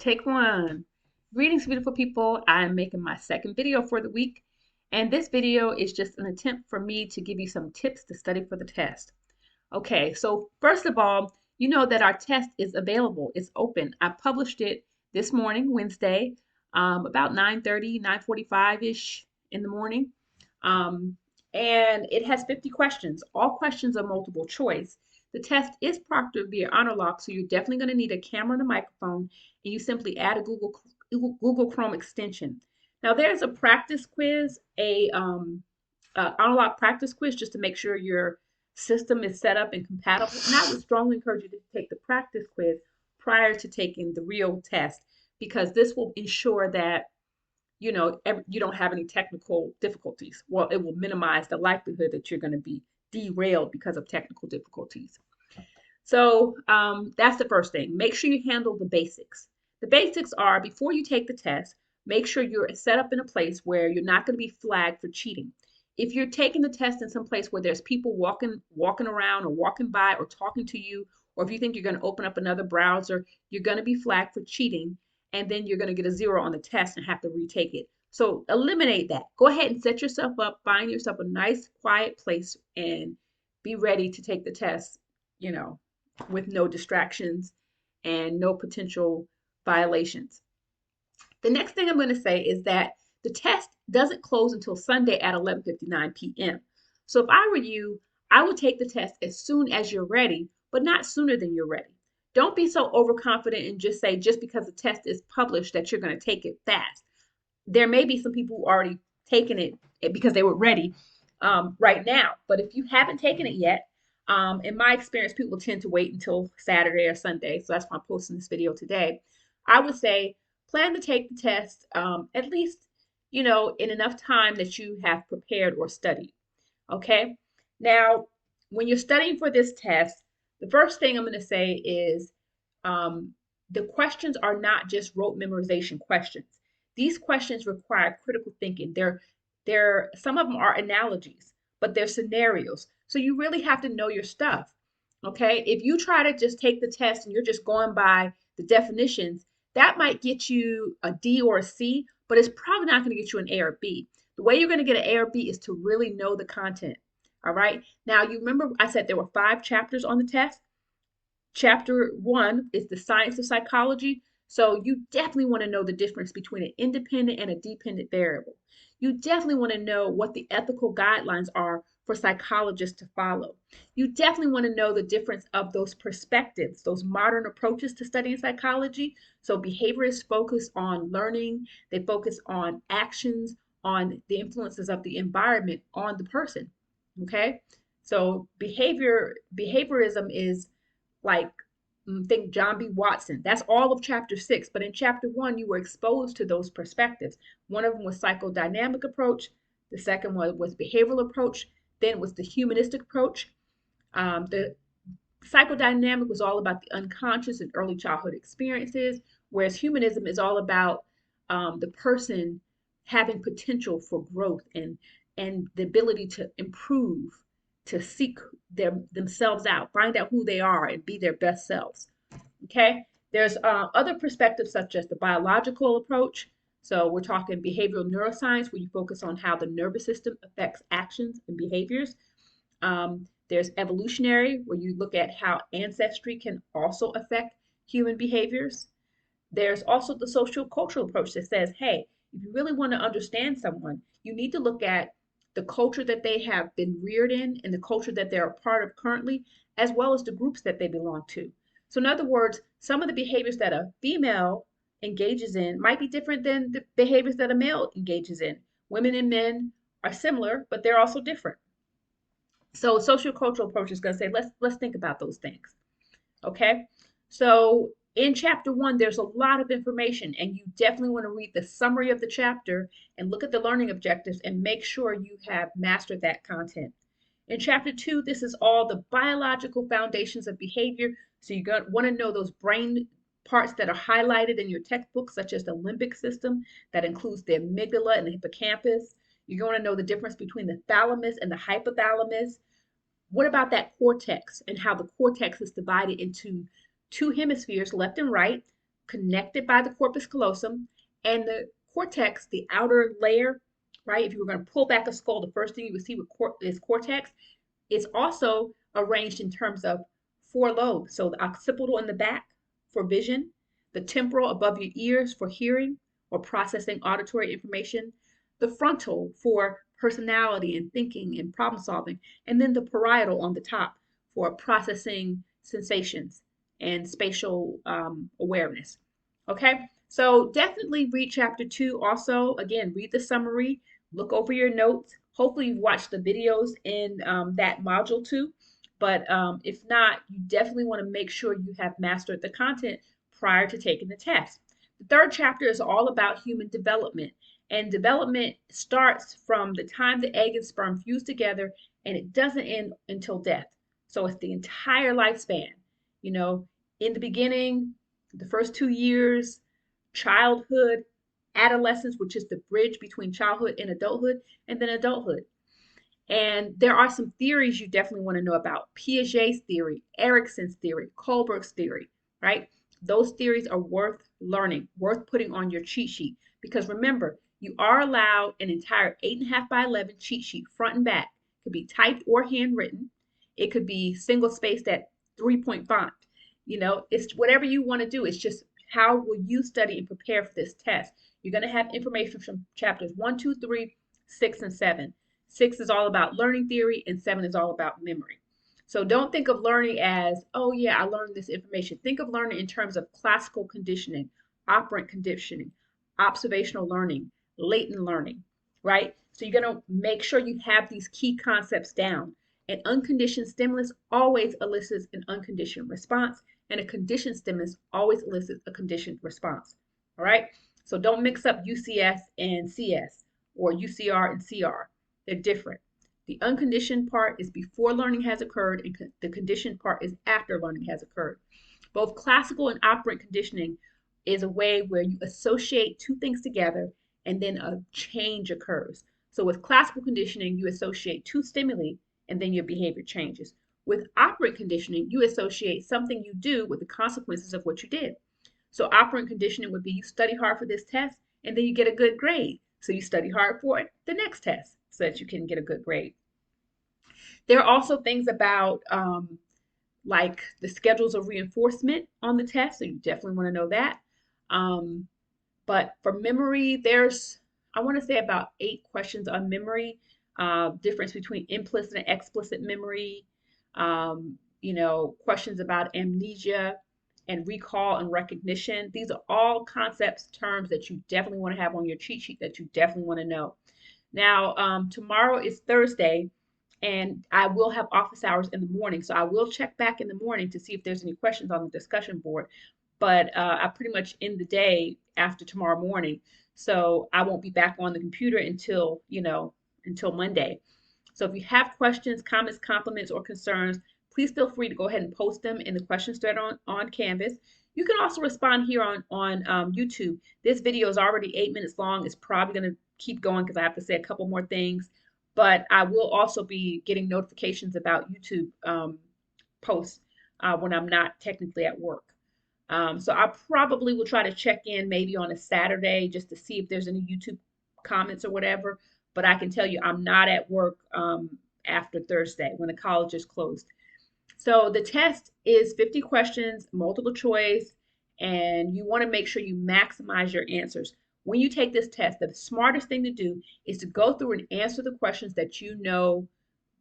Take one. Greetings, beautiful people. I'm making my second video for the week, and this video is just an attempt for me to give you some tips to study for the test. Okay, so first of all, you know that our test is available. It's open. I published it this morning, Wednesday, about 9:30, 9:45-ish in the morning. Um, and it has 50 questions. All questions are multiple choice. The test is proctored via honor lock, so you're definitely going to need a camera and a microphone, and you simply add a Google Chrome extension. Now, there's a practice quiz, honor lock practice quiz, just to make sure your system is set up and compatible. And I would strongly encourage you to take the practice quiz prior to taking the real test, because this will ensure that you don't have any technical difficulties. Well, it will minimize the likelihood that you're going to be derailed because of technical difficulties. So that's the first thing. Make sure you handle the basics. The basics are, before you take the test, make sure you're set up in a place where you're not going to be flagged for cheating. If you're taking the test in some place where there's people walking around or walking by or talking to you, or if you think you're going to open up another browser, you're going to be flagged for cheating, and then you're going to get a 0 on the test and have to retake it. So eliminate that. Go ahead and set yourself up, find yourself a nice quiet place, and be ready to take the test, with no distractions and no potential violations. The next thing I'm going to say is that the test doesn't close until Sunday at 11:59 p.m. So if I were you, I would take the test as soon as you're ready, but not sooner than you're ready. Don't be so overconfident and just say just because the test is published that you're going to take it fast. There may be some people who already taken it because they were ready right now. But if you haven't taken it yet, in my experience, people tend to wait until Saturday or Sunday. So that's why I'm posting this video today. I would say plan to take the test at least, in enough time that you have prepared or studied. Okay. Now, when you're studying for this test, the first thing I'm going to say is the questions are not just rote memorization questions. These questions require critical thinking. Some of them are analogies, but they're scenarios. So you really have to know your stuff. Okay? If you try to just take the test and you're just going by the definitions, that might get you a D or a C, but it's probably not going to get you an A or B. The way you're going to get an A or B is to really know the content. All right? Now, you remember I said there were 5 chapters on the test? Chapter 1 is the science of psychology. So you definitely want to know the difference between an independent and a dependent variable. You definitely want to know what the ethical guidelines are for psychologists to follow. You definitely want to know the difference of those perspectives, those modern approaches to studying psychology. So behaviorists focus on learning, they focus on actions, on the influences of the environment on the person. Okay? So behaviorism is like, think John B. Watson. That's all of chapter 6. But in chapter 1, you were exposed to those perspectives. One of them was psychodynamic approach. The second one was behavioral approach. Then was the humanistic approach. The psychodynamic was all about the unconscious and early childhood experiences, whereas humanism is all about the person having potential for growth and the ability to improve, to seek themselves out, find out who they are, and be their best selves. Okay, there's other perspectives such as the biological approach. So we're talking behavioral neuroscience, where you focus on how the nervous system affects actions and behaviors. There's evolutionary, where you look at how ancestry can also affect human behaviors. There's also the social cultural approach that says, hey, if you really want to understand someone, you need to look at the culture that they have been reared in and the culture that they're a part of currently, as well as the groups that they belong to. So, in other words, some of the behaviors that a female engages in might be different than the behaviors that a male engages in. Women and men are similar, but they're also different. So, social cultural approach is going to say, let's think about those things. Okay, so in chapter 1, there's a lot of information, and you definitely want to read the summary of the chapter and look at the learning objectives and make sure you have mastered that content. In chapter 2, this is all the biological foundations of behavior. So you're going to want to know those brain parts that are highlighted in your textbook, such as the limbic system, that includes the amygdala and the hippocampus. You're going to know the difference between the thalamus and the hypothalamus. What about that cortex and how the cortex is divided into 2 hemispheres, left and right, connected by the corpus callosum, and the cortex, the outer layer, right? If you were going to pull back a skull, the first thing you would see is cortex. It's also arranged in terms of four lobes. So the occipital in the back for vision, the temporal above your ears for hearing or processing auditory information, the frontal for personality and thinking and problem solving, and then the parietal on the top for processing sensations and spatial awareness. Okay, so definitely read chapter 2. Also, again, read the summary, look over your notes. Hopefully, you've watched the videos in that module too. But if not, you definitely want to make sure you have mastered the content prior to taking the test. The third chapter is all about human development. And development starts from the time the egg and sperm fuse together, and it doesn't end until death. So it's the entire lifespan. You know, in the beginning, the first 2 years, childhood, adolescence, which is the bridge between childhood and adulthood, and then adulthood. And there are some theories you definitely want to know about. Piaget's theory, Erickson's theory, Kohlberg's theory, right? Those theories are worth learning, worth putting on your cheat sheet. Because remember, you are allowed an entire 8.5 by 11 cheat sheet, front and back. It could be typed or handwritten. It could be single spaced at 3-point font. You know, it's whatever you want to do. It's just how will you study and prepare for this test? You're going to have information from chapters 1, 2, 3, 6, and 7. 6 is all about learning theory, and 7 is all about memory. So don't think of learning as, oh yeah, I learned this information. Think of learning in terms of classical conditioning, operant conditioning, observational learning, latent learning, right? So you're going to make sure you have these key concepts down. An unconditioned stimulus always elicits an unconditioned response, and a conditioned stimulus always elicits a conditioned response. All right? So don't mix up UCS and CS or UCR and CR. They're different. The unconditioned part is before learning has occurred, and the conditioned part is after learning has occurred. Both classical and operant conditioning is a way where you associate two things together and then a change occurs. So with classical conditioning, you associate two stimuli and then your behavior changes. With operant conditioning, you associate something you do with the consequences of what you did. So operant conditioning would be you study hard for this test and then you get a good grade. So you study hard for it the next test so that you can get a good grade. There are also things about like the schedules of reinforcement on the test, so you definitely want to know that. But for memory, there's, I want to say about 8 questions on memory, difference between implicit and explicit memory, questions about amnesia and recall and recognition. These are all concepts, terms that you definitely want to have on your cheat sheet that you definitely want to know. Now, tomorrow is Thursday, and I will have office hours in the morning. So I will check back in the morning to see if there's any questions on the discussion board. But I pretty much end the day after tomorrow morning. So I won't be back on the computer until Monday. So if you have questions, comments, compliments, or concerns, please feel free to go ahead and post them in the questions thread on Canvas. You can also respond here on YouTube. This video is already 8 minutes long. It's probably going to keep going because I have to say a couple more things. But I will also be getting notifications about YouTube posts when I'm not technically at work. So I probably will try to check in maybe on a Saturday just to see if there's any YouTube comments or whatever. But I can tell you I'm not at work after Thursday when the college is closed. So the test is 50 questions, multiple choice, and you want to make sure you maximize your answers. When you take this test, the smartest thing to do is to go through and answer the questions that you know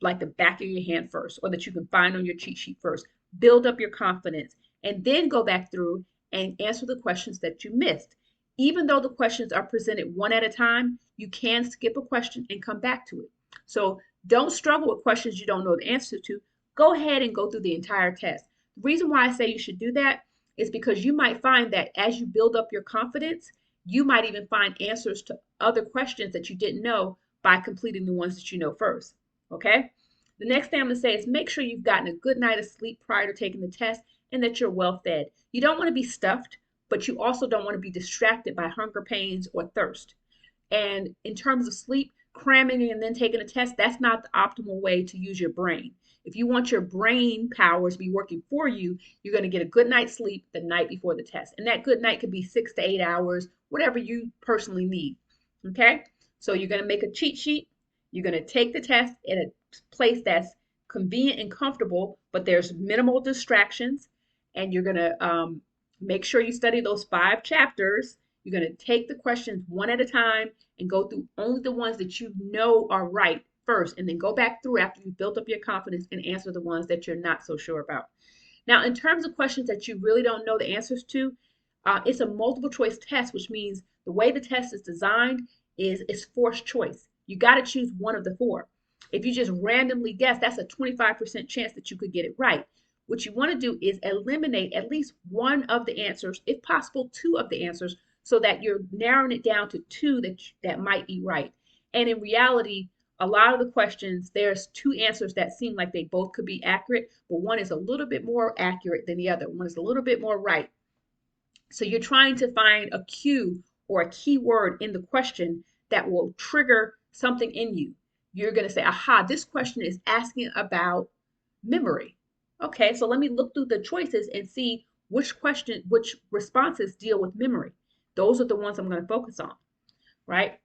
like the back of your hand first, or that you can find on your cheat sheet first. Build up your confidence, and then go back through and answer the questions that you missed. Even though the questions are presented one at a time, you can skip a question and come back to it. So don't struggle with questions you don't know the answer to. Go ahead and go through the entire test. The reason why I say you should do that is because you might find that as you build up your confidence, you might even find answers to other questions that you didn't know by completing the ones that you know first. Okay? The next thing I'm going to say is make sure you've gotten a good night of sleep prior to taking the test and that you're well fed. You don't want to be stuffed, but you also don't want to be distracted by hunger pains or thirst. And in terms of sleep, cramming and then taking a test, that's not the optimal way to use your brain. If you want your brain powers to be working for you, you're going to get a good night's sleep the night before the test. And that good night could be 6 to 8 hours, whatever you personally need. Okay? So you're going to make a cheat sheet. You're going to take the test in a place that's convenient and comfortable, but there's minimal distractions. And you're going to make sure you study those 5 chapters. You're going to take the questions one at a time and go through only the ones that you know are right first, and then go back through after you've built up your confidence and answer the ones that you're not so sure about. Now, in terms of questions that you really don't know the answers to, it's a multiple choice test, which means the way the test is designed is it's forced choice. You got to choose one of the 4. If you just randomly guess, that's a 25% chance that you could get it right. What you want to do is eliminate at least one of the answers, if possible, 2 of the answers, so that you're narrowing it down to 2 that might be right. And in reality, a lot of the questions, there's 2 answers that seem like they both could be accurate, but one is a little bit more accurate than the other. One is a little bit more right. So you're trying to find a cue or a key word in the question that will trigger something in you. You're going to say, aha, this question is asking about memory. Okay, so let me look through the choices and see which responses deal with memory. Those are the ones I'm going to focus on, right?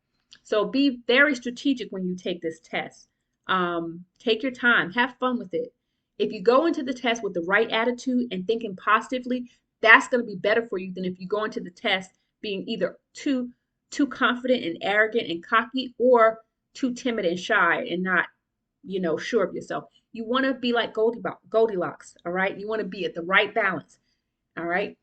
So be very strategic when you take this test. Take your time, have fun with it. If you go into the test with the right attitude and thinking positively, that's going to be better for you than if you go into the test being either too confident and arrogant and cocky, or too timid and shy and not, sure of yourself. You want to be like Goldilocks, all right? You want to be at the right balance, all right?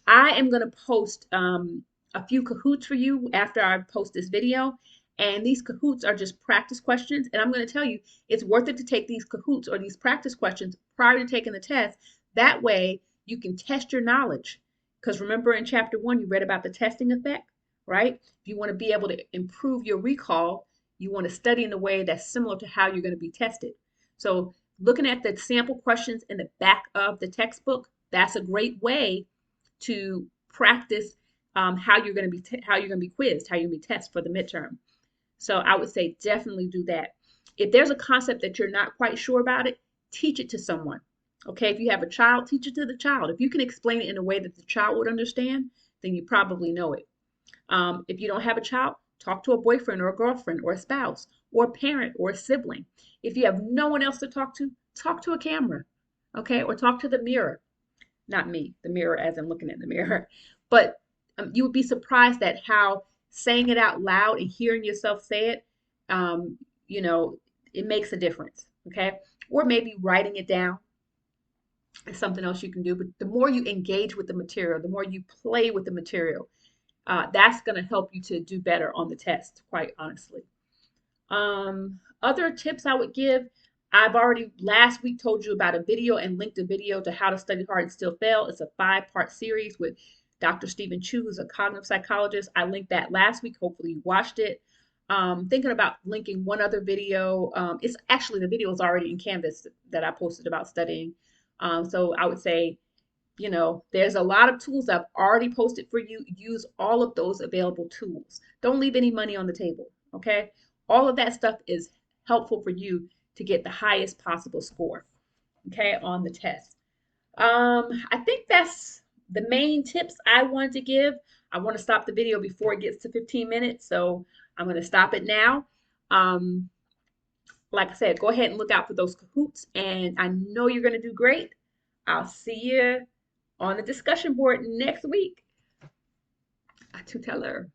I am going to post a few Kahoots for you after I post this video. And these Kahoots are just practice questions. And I'm going to tell you, it's worth it to take these Kahoots or these practice questions prior to taking the test. That way you can test your knowledge. Because remember in chapter 1, you read about the testing effect, right? If you want to be able to improve your recall, you want to study in a way that's similar to how you're going to be tested. So looking at the sample questions in the back of the textbook, that's a great way to practice how you're going to be quizzed, how you're going to be tested for the midterm. So I would say definitely do that. If there's a concept that you're not quite sure about it, teach it to someone. Okay, if you have a child, teach it to the child. If you can explain it in a way that the child would understand, then you probably know it. If you don't have a child, talk to a boyfriend or a girlfriend or a spouse or a parent or a sibling. If you have no one else to talk to a camera, okay, or talk to the mirror. Not me, the mirror as in looking in the mirror. But you would be surprised at how saying it out loud and hearing yourself say it, it makes a difference, okay? Or maybe writing it down is something else you can do. But the more you engage with the material, the more you play with the material, that's going to help you to do better on the test, quite honestly. Other tips I would give, I've already last week told you about a video and linked a video to how to study hard and still fail. It's a 5-part series with Dr. Stephen Chu, who's a cognitive psychologist. I linked that last week. Hopefully you watched it. Thinking about linking one other video. It's actually, the video is already in Canvas that I posted about studying. So I would say, there's a lot of tools I've already posted for you. Use all of those available tools. Don't leave any money on the table, okay? All of that stuff is helpful for you to get the highest possible score, okay, on the test. I think that's the main tips I wanted to give. I want to stop the video before it gets to 15 minutes, so I'm going to stop it now. Like I said, go ahead and look out for those Kahoots, and I know you're going to do great. I'll see you on the discussion board next week. To tell her.